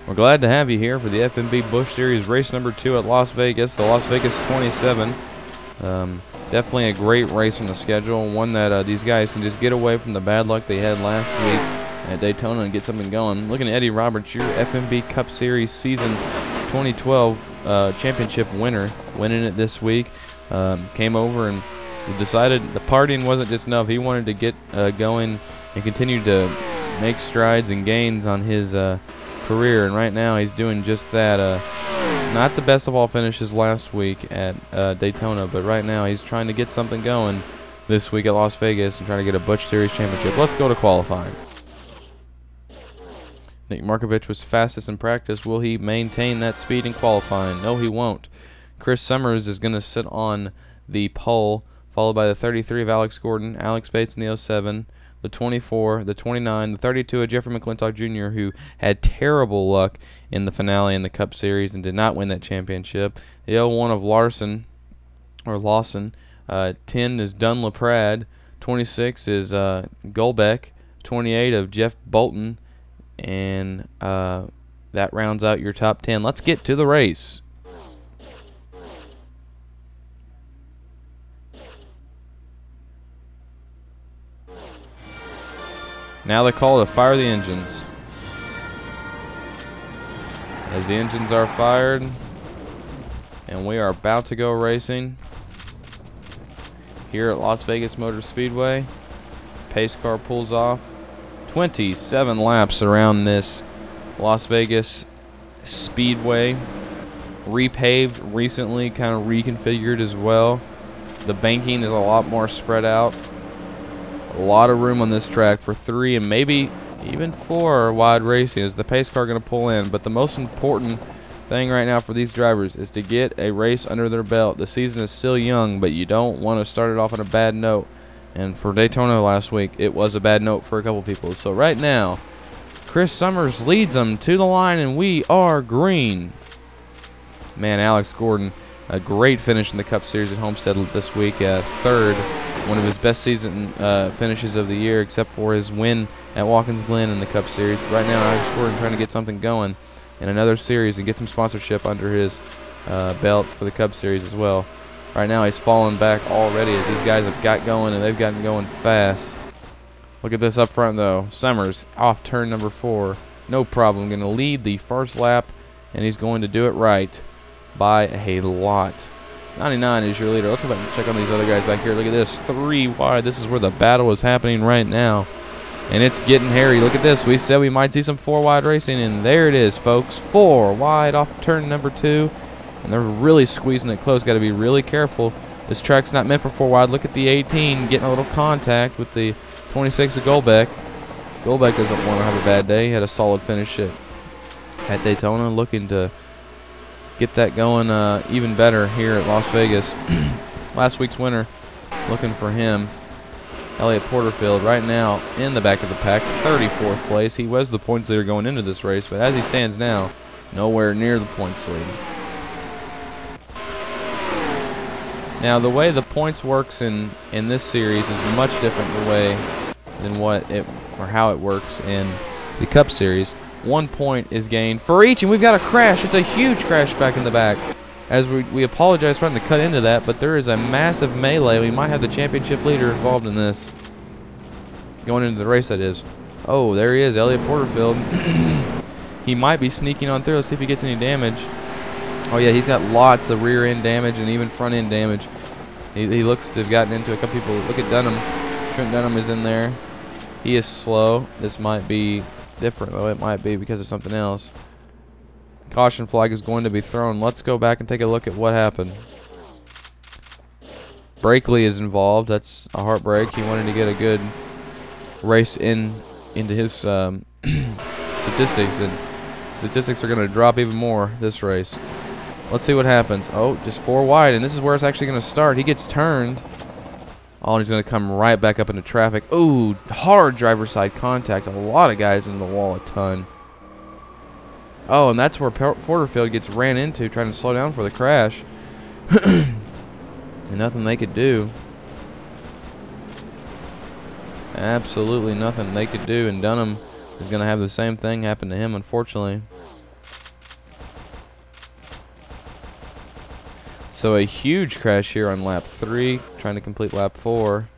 We're glad to have you here for the FMB Busch Series race number 2 at Las Vegas, the Las Vegas 27. Definitely a great race on the schedule, one that these guys can just get away from the bad luck they had last week at Daytona and get something going. Looking at Eddie Roberts, your FMB Cup Series season 2012 championship winner, winning it this week. Came over and decided the partying wasn't just enough. He wanted to get going and continue to make strides and gains on his career, and right now he's doing just that. Not the best of all finishes last week at Daytona, but right now he's trying to get something going this week at Las Vegas and trying to get a Busch Series championship. Let's go to qualifying. Nick Markovich was fastest in practice. Will he maintain that speed in qualifying? No, he won't. Chris Summers is going to sit on the pole, followed by the 33 of Alex Gordon, Alex Bates in the 07, the 24, the 29, the 32 of Jeffrey McClintock Jr., who had terrible luck in the finale in the Cup Series and did not win that championship. The 01 of Lawson, 10 is Dunn LaPrade, 26 is Golbeck, 28 of Jeff Bolton, and that rounds out your top 10. Let's get to the race. Now they call to fire the engines. As the engines are fired, and we are about to go racing here at Las Vegas Motor Speedway. Pace car pulls off. 27 laps around this Las Vegas Speedway. Repaved recently, kind of reconfigured as well. The banking is a lot more spread out. A lot of room on this track for 3 and maybe even 4 wide racing. Is the pace car going to pull in? But the most important thing right now for these drivers is to get a race under their belt. The season is still young, but you don't want to start it off on a bad note. And for Daytona last week, it was a bad note for a couple people. So right now, Chris Summers leads them to the line, and we are green. Man, Alex Gordon, a great finish in the Cup Series at Homestead this week, third. One of his best season finishes of the year, except for his win at Watkins Glen in the Cup Series. But right now, Alex Gordon trying to get something going in another series and get some sponsorship under his belt for the Cup Series as well. Right now, he's falling back already as these guys have got going, and they've gotten going fast. Look at this up front, though. Summers off turn number 4. No problem. Going to lead the first lap, and he's going to do it right by a lot. 99 is your leader. Let's go back and check on these other guys back here. Look at this. 3 wide. This is where the battle is happening right now. And it's getting hairy. Look at this. We said we might see some 4 wide racing, and there it is, folks. 4 wide off turn number 2. And they're really squeezing it close. Got to be really careful. This track's not meant for 4 wide. Look at the 18 getting a little contact with the 26 of Golbeck. Golbeck doesn't want to have a bad day. He had a solid finish at Daytona, looking to get that going even better here at Las Vegas. Last week's winner, looking for him. Elliott Porterfield right now in the back of the pack, 34th place. He was the points leader going into this race, but as he stands now, nowhere near the points lead. Now, the way the points works in this series is much different the way than how it works in the Cup Series. 1 point is gained for each, and we've got a crash. It's a huge crash back in the back. As we apologize for having to cut into that, but there is a massive melee. We might have the championship leader involved in this. Going into the race, that is. Oh, there he is, Elliott Porterfield. He might be sneaking on through. Let's see if he gets any damage. Oh, yeah, he's got lots of rear end damage and even front end damage. He looks to have gotten into a couple people. Look at Dunham. Trent Dunham is in there. He is slow. This might be different, though. It might be because of something else. Caution flag is going to be thrown. Let's go back and take a look at what happened. Brakely is involved. That's a heartbreak. He wanted to get a good race into his statistics, and statistics are going to drop even more this race. Let's see what happens. Oh, just 4 wide, and this is where it's actually going to start. He gets turned. Oh, and he's going to come right back up into traffic. Ooh, hard driver side contact. A lot of guys into the wall, a ton. Oh, and that's where Porterfield gets ran into trying to slow down for the crash. And nothing they could do. Absolutely nothing they could do, and Dunham is going to have the same thing happen to him, unfortunately. So a huge crash here on lap 3, trying to complete lap 4.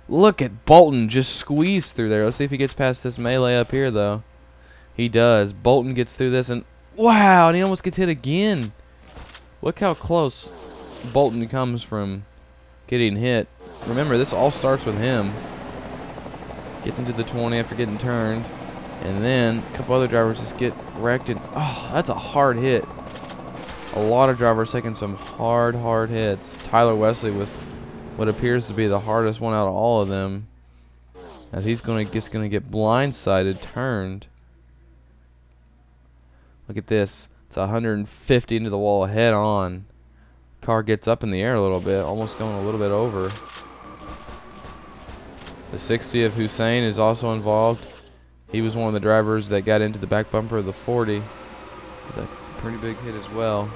Look at Bolton just squeeze through there. Let's see if he gets past this melee up here, though. He does. Bolton gets through this, and wow, and he almost gets hit again. Look how close Bolton comes from getting hit. Remember, this all starts with him. Gets into the 20 after getting turned, and then a couple other drivers just get wrecked. And oh, that's a hard hit. A lot of drivers taking some hard hits. Tyler Wesley with what appears to be the hardest one out of all of them, as he's just gonna get blindsided, turned. Look at this. It's 150 into the wall head on. Car gets up in the air a little bit, almost going a little bit over. The 60 of Hussein is also involved. He was one of the drivers that got into the back bumper of the 40. With a pretty big hit as well.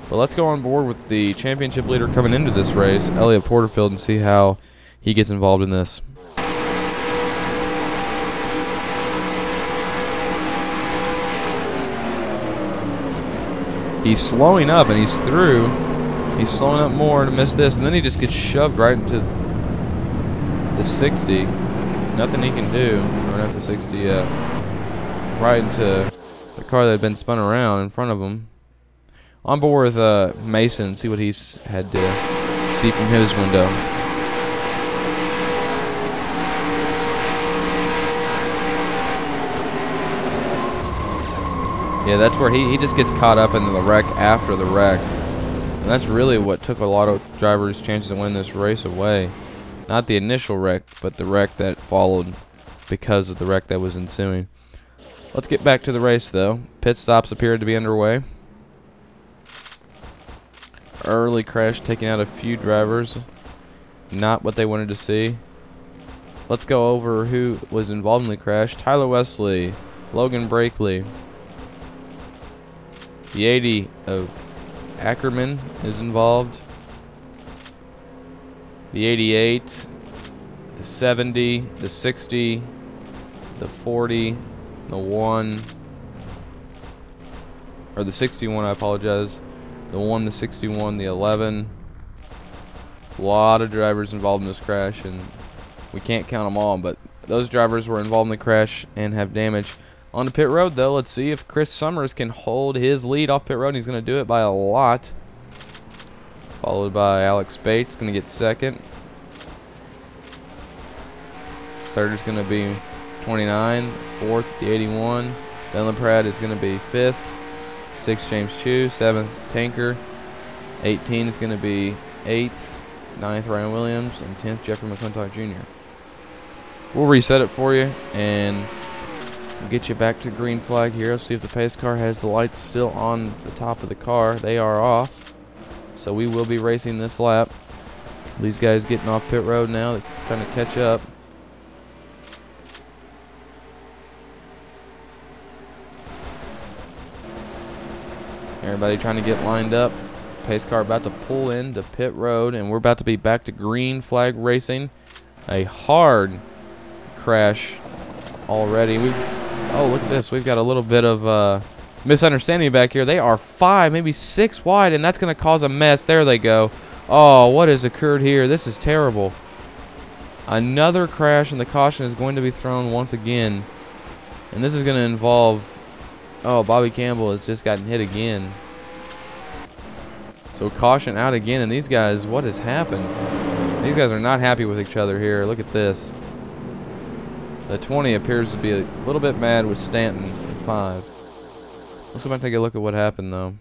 But let's go on board with the championship leader coming into this race, Elliot Porterfield, and see how he gets involved in this. He's slowing up, and he's through. He's slowing up more to miss this, and then he just gets shoved right into the 60. Nothing he can do. Or not the 60 yet. Right into the car that had been spun around in front of him. On board with Mason, see what he's had to see from his window. Yeah, that's where he just gets caught up into the wreck after the wreck. And that's really what took a lot of drivers' chances of winning this race away. Not the initial wreck, but the wreck that followed because of the wreck that was ensuing. Let's get back to the race, though. Pit stops appeared to be underway. Early crash taking out a few drivers. Not what they wanted to see. Let's go over who was involved in the crash. Tyler Wesley, Logan Brakely. The 80 of Ackerman is involved. The 88, the 70, the 60, the 40, the 1, or the 61, I apologize. The 1, the 61, the 11. A lot of drivers involved in this crash, and we can't count them all, but those drivers were involved in the crash and have damage. On the pit road, though, let's see if Chris Summers can hold his lead off pit road. He's going to do it by a lot. Followed by Alex Bates, going to get second. Third is going to be 29. Fourth, the 81. Dylan Pratt is going to be fifth. 6th, James Chu. 7th, Tanker. 18 is going to be 8th. 9th, Ryan Williams. And 10th, Jeffrey McClintock Jr. We'll reset it for you and we'll get you back to green flag here. Let's see if the pace car has the lights still on the top of the car. They are off. So we will be racing this lap. These guys getting off pit road now. They're trying to catch up. Everybody trying to get lined up. Pace car about to pull into pit road, and we're about to be back to green flag racing. A hard crash already. Oh, look at this. We've got a little bit of misunderstanding back here. They are 5, maybe 6 wide, and that's going to cause a mess. There they go. Oh, what has occurred here? This is terrible. Another crash, and the caution is going to be thrown once again. And this is going to involve... Oh, Bobby Campbell has just gotten hit again. So caution out again, and these guys, what has happened? These guys are not happy with each other here. Look at this. The 20 appears to be a little bit mad with Stanton at 5. Let's go back and take a look at what happened, though.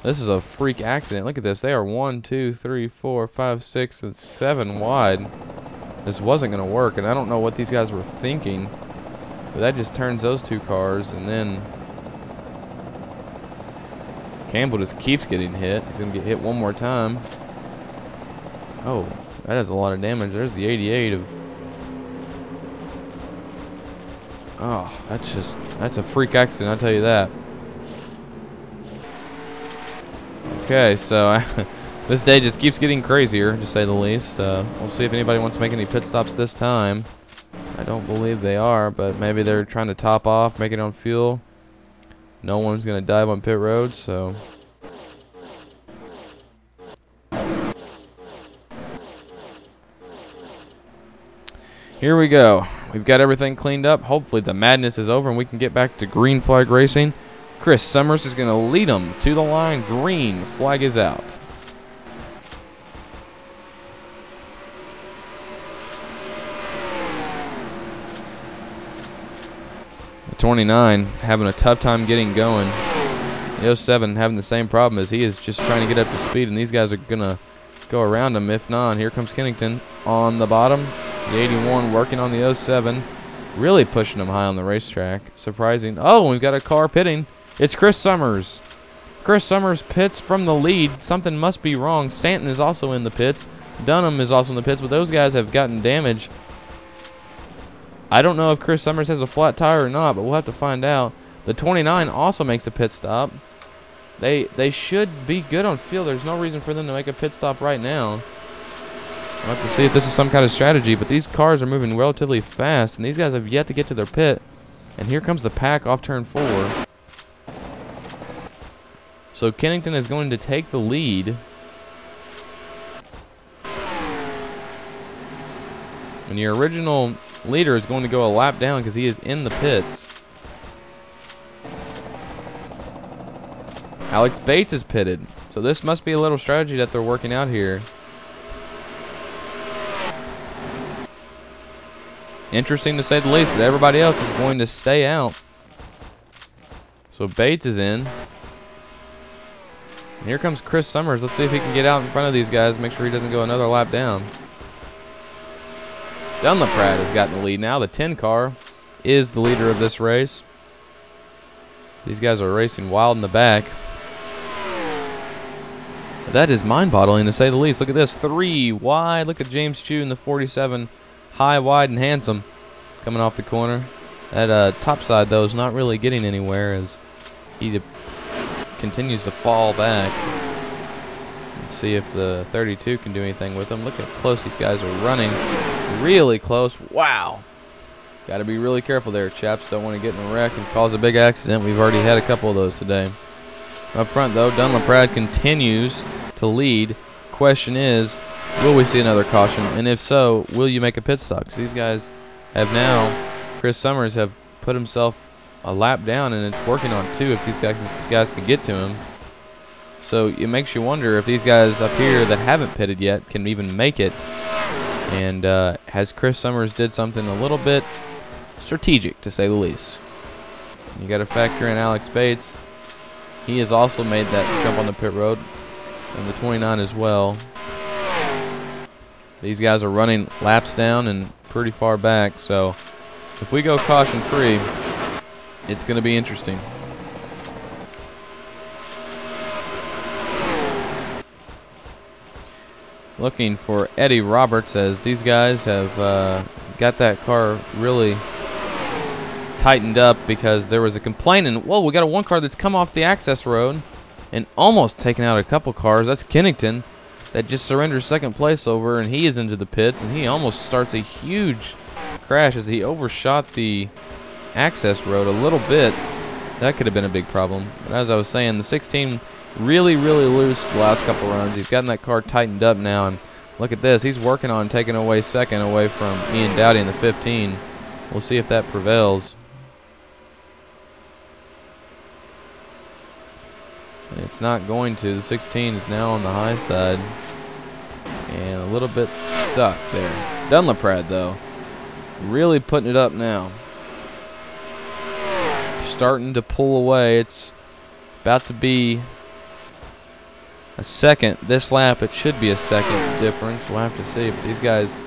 This is a freak accident. Look at this. They are 1, 2, 3, 4, 5, 6, and 7 wide. This wasn't going to work, and I don't know what these guys were thinking. But that just turns those 2 cars, and then Campbell just keeps getting hit. He's going to get hit one more time. Oh, that has a lot of damage. There's the 88 of... Oh, that's a freak accident, I'll tell you that. Okay, so this day just keeps getting crazier, to say the least. We'll see if anybody wants to make any pit stops this time. I don't believe they are, but maybe they're trying to top off, make it on fuel. No one's going to dive on pit road, so... Here we go. We've got everything cleaned up. Hopefully the madness is over and we can get back to green flag racing. Chris Summers is going to lead them to the line. Green flag is out. The 29 having a tough time getting going. The 07 having the same problem as he is, just trying to get up to speed, and these guys are going to go around him. If not, here comes Kennington on the bottom. The 81 working on the 07. Really pushing him high on the racetrack. Surprising. Oh, we've got a car pitting. It's Chris Summers. Chris Summers pits from the lead. Something must be wrong. Stanton is also in the pits. Dunham is also in the pits, but those guys have gotten damage. I don't know if Chris Summers has a flat tire or not, but we'll have to find out. The 29 also makes a pit stop. They should be good on fuel. There's no reason for them to make a pit stop right now. We'll have to see if this is some kind of strategy, but these cars are moving relatively fast, and these guys have yet to get to their pit. And here comes the pack off turn 4. So Kennington is going to take the lead. And your original leader is going to go a lap down because he is in the pits. Alex Bates is pitted. So this must be a little strategy that they're working out here. Interesting to say the least, but everybody else is going to stay out. So Bates is in. And here comes Chris Summers. Let's see if he can get out in front of these guys, make sure he doesn't go another lap down. Dunlaprat has gotten the lead now. The 10 car is the leader of this race. These guys are racing wild in the back. That is mind-boggling to say the least. Look at this, 3 wide. Look at James Chu in the 47. High, wide, and handsome coming off the corner. That top side, though, is not really getting anywhere as he continues to fall back. Let's see if the 32 can do anything with him. Look how close these guys are running. Really close. Wow. Got to be really careful there, chaps. Don't want to get in a wreck and cause a big accident. We've already had a couple of those today. Up front, though, Dunlaprat continues to lead. Question is, will we see another caution? And if so, will you make a pit stop? Because these guys have now, Chris Summers have put himself a lap down, and it's working on 2 if these guys can get to him. So it makes you wonder if these guys up here that haven't pitted yet can even make it. And has Chris Summers did something a little bit strategic, to say the least. You got to factor in Alex Bates. He has also made that jump on the pit road, and the 29 as well. These guys are running laps down and pretty far back, so if we go caution free, it's going to be interesting. Looking for Eddie Roberts, as these guys have got that car really tightened up because there was a complaint, and whoa, we got a 1 car that's come off the access road and almost taken out a couple cars. That's Kennington that just surrenders second place over, and he is into the pits, and he almost starts a huge crash as he overshot the access road a little bit. That could have been a big problem. But as I was saying, the 16 really loose the last couple runs. He's gotten that car tightened up now, and look at this. He's working on taking away second away from Ian Dowdy in the 15. We'll see if that prevails. And it's not going to. The 16 is now on the high side and a little bit stuck there. Dunlaprat, though, really putting it up now. Starting to pull away. It's about to be a second. This lap, it should be a second difference. We'll have to see. But these guys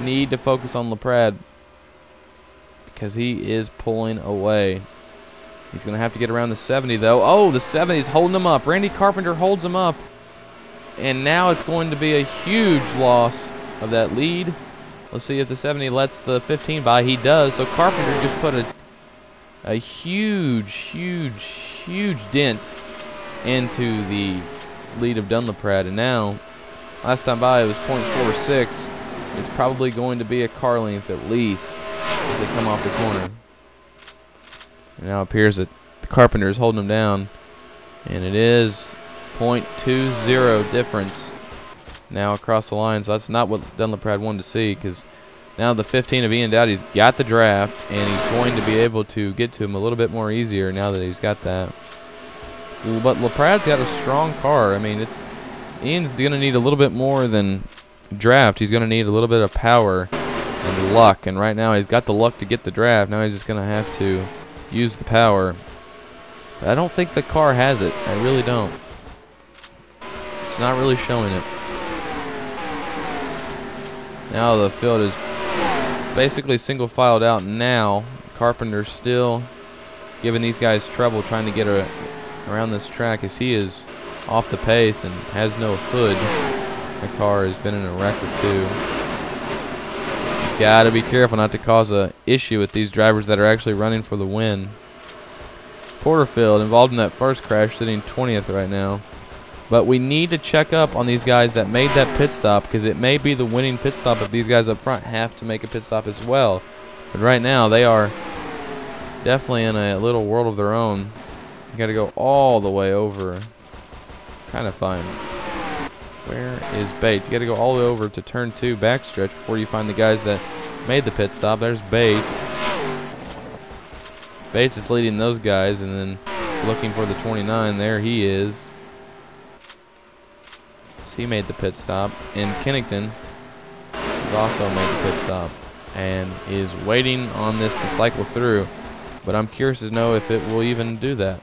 need to focus on Laprade because he is pulling away. He's going to have to get around the 70, though. Oh, the 70 is holding him up. Randy Carpenter holds him up. And now it's going to be a huge loss of that lead. Let's see if the 70 lets the 15 by. He does. So Carpenter just put a huge dent into the lead of Dunlaprat. And now, last time by, it was .46. It's probably going to be a car length at least. as they come off the corner. And now it appears that the Carpenter is holding them down. And it is 0.20 difference now across the line. So that's not what Dunlap wanted to see, because now the 15 of Ian Dowdy's got the draft, and he's going to be able to get to him a little bit more easier now that he's got that. But LaPrad's got a strong car. I mean, Ian's going to need a little bit more than draft. He's going to need a little bit of power and luck. And right now he's got the luck to get the draft. Now he's just going to have to use the power. But I don't think the car has it. I really don't. It's not really showing it. Now the field is basically single filed out now. Carpenter's still giving these guys trouble trying to get around this track, as he is off the pace and has no hood. The car has been in a wreck or two. He's got to be careful not to cause an issue with these drivers that are actually running for the win. Porterfield, involved in that first crash, sitting 20th right now. But we need to check up on these guys that made that pit stop, because it may be the winning pit stop if these guys up front have to make a pit stop as well. But right now they are definitely in a little world of their own. You got to go all the way over. Kind of fine. Where is Bates? You got to go all the way over to turn 2 backstretch before you find the guys that made the pit stop. There's Bates. Bates is leading those guys, and then looking for the 29. There he is. So he made the pit stop. And Kennington has also made the pit stop and is waiting on this to cycle through. But I'm curious to know if it will even do that.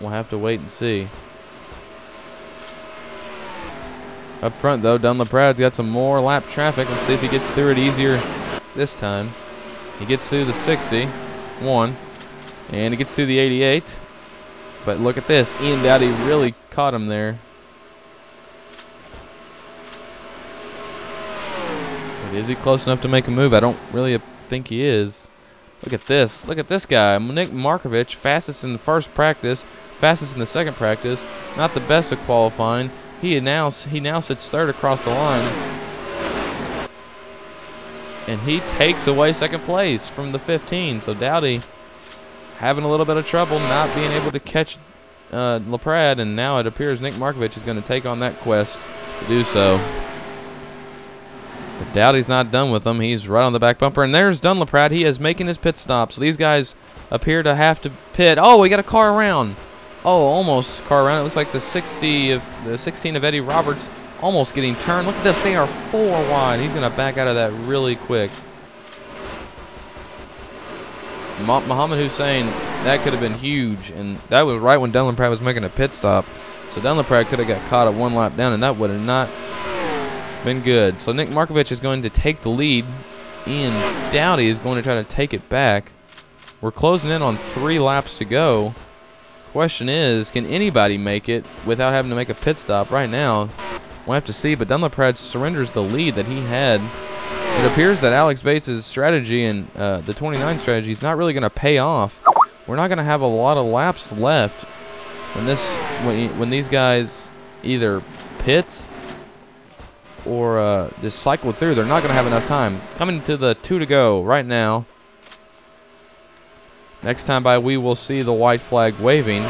We'll have to wait and see. Up front, though, Dunlap-Rad's got some more lap traffic. Let's see if he gets through it easier this time. He gets through the 61, and he gets through the 88. But look at this. Ian Dowdy really caught him there. But is he close enough to make a move? I don't really think he is. Look at this. Look at this guy. Nick Markovich, fastest in the first practice, fastest in the second practice. Not the best at qualifying. He now sits third across the line. And he takes away second place from the 15. So Dowdy having a little bit of trouble not being able to catch LaPrade. And now it appears Nick Markovich is going to take on that quest to do so. But Dowdy's not done with him. He's right on the back bumper. And there's Dunlap. He is making his pit stop. So these guys appear to have to pit. Oh, we got a car around. Oh, almost car around. It looks like the 16 of Eddie Roberts almost getting turned. Look at this. They are 4 wide. He's going to back out of that really quick. Muhammad Hussein, that could have been huge. And that was right when Dunlap was making a pit stop. So Dunlap could have got caught at 1 lap down, and that would have not been good. So Nick Markovich is going to take the lead. Ian Dowdy is going to try to take it back. We're closing in on 3 laps to go. Question is, can anybody make it without having to make a pit stop? Right now, we'll have to see, but Dunlap surrenders the lead that he had. It appears that Alex Bates' strategy and the 29 strategy is not really going to pay off. We're not going to have a lot of laps left when these guys either pits or just cycle through. They're not going to have enough time. Coming to the 2 to go right now. Next time by, we will see the white flag waving.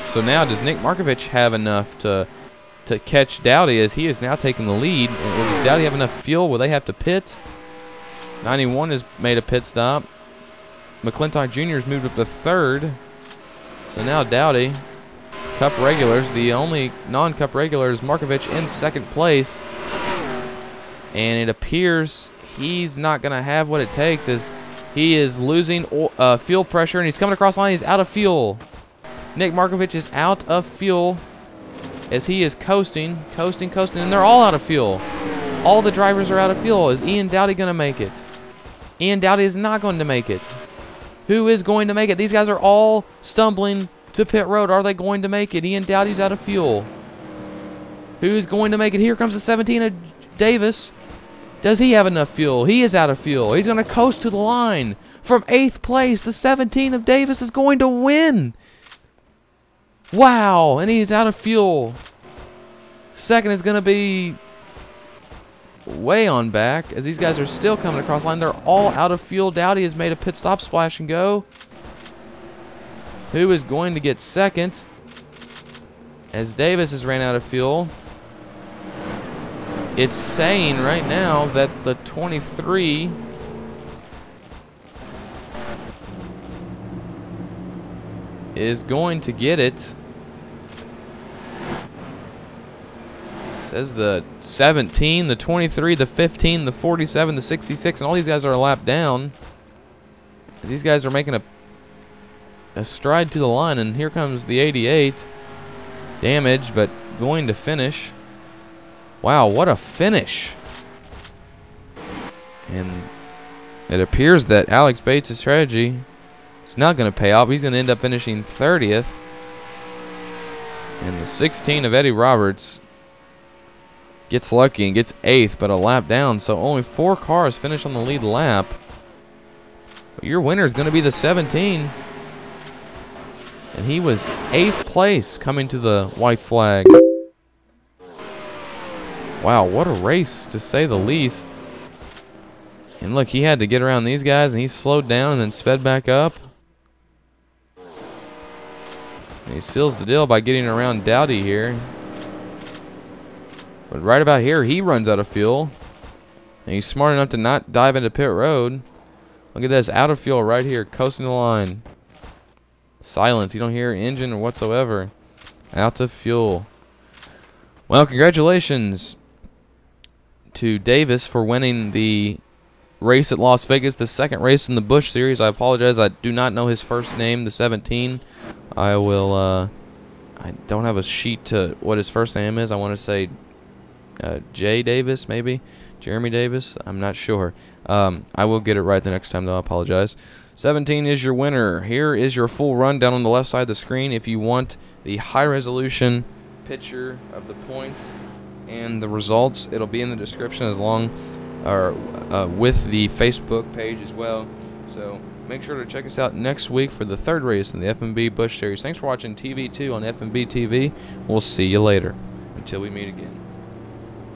So now, does Nick Markovich have enough to catch Dowdy, as he is now taking the lead? And does Dowdy have enough fuel? Will they have to pit? 91 has made a pit stop. McClintock Jr. has moved up to 3rd. So now Dowdy, Cup regulars, the only non-Cup regular is Markovich in 2nd place. And it appears he's not going to have what it takes, as he is losing fuel pressure, and he's coming across the line. He's out of fuel. Nick Markovich is out of fuel as he is coasting, and they're all out of fuel. All the drivers are out of fuel. Is Ian Dowdy going to make it? Ian Dowdy is not going to make it. Who is going to make it? These guys are all stumbling to pit road. Are they going to make it? Ian Dowdy's out of fuel. Who's going to make it? Here comes the 17 of Davis. Does he have enough fuel? He is out of fuel. He's going to coast to the line. From 8th place, the 17 of Davis is going to win. Wow, and he's out of fuel. 2nd is going to be way on back as these guys are still coming across line. They're all out of fuel. Dowdy has made a pit stop, splash and go. Who is going to get second as Davis has ran out of fuel? It's saying right now that the 23 is going to get it. Says the 17, the 23, the 15, the 47, the 66, and all these guys are a lap down. These guys are making a stride to the line, and here comes the 88. Damage, but going to finish. Wow, what a finish. And it appears that Alex Bates' strategy is not going to pay off. He's going to end up finishing 30th. And the 16 of Eddie Roberts gets lucky and gets 8th, but a lap down. So only 4 cars finish on the lead lap. But your winner is going to be the 17. And he was 8th place coming to the white flag. Wow, what a race, to say the least. And look, he had to get around these guys, and he slowed down and then sped back up. And he seals the deal by getting around Dowdy here. But right about here, he runs out of fuel. And he's smart enough to not dive into pit road. Look at this, out of fuel right here, coasting the line. Silence, you don't hear an engine or whatsoever. Out of fuel. Well, congratulations to Davis for winning the race at Las Vegas, the second race in the Busch series. I apologize, I do not know his first name, the 17. I don't have a sheet to what his first name is. I want to say Jay Davis, maybe Jeremy Davis, I'm not sure. I will get it right the next time, though. I apologize. 17 is your winner. Here is your full run down on the left side of the screen. If you want the high resolution picture of the points and the results, it'll be in the description as long or with the Facebook page as well. So make sure to check us out next week for the third race in the FMB Busch series. Thanks for watching TV2 on FMB TV. We'll see you later. Until we meet again.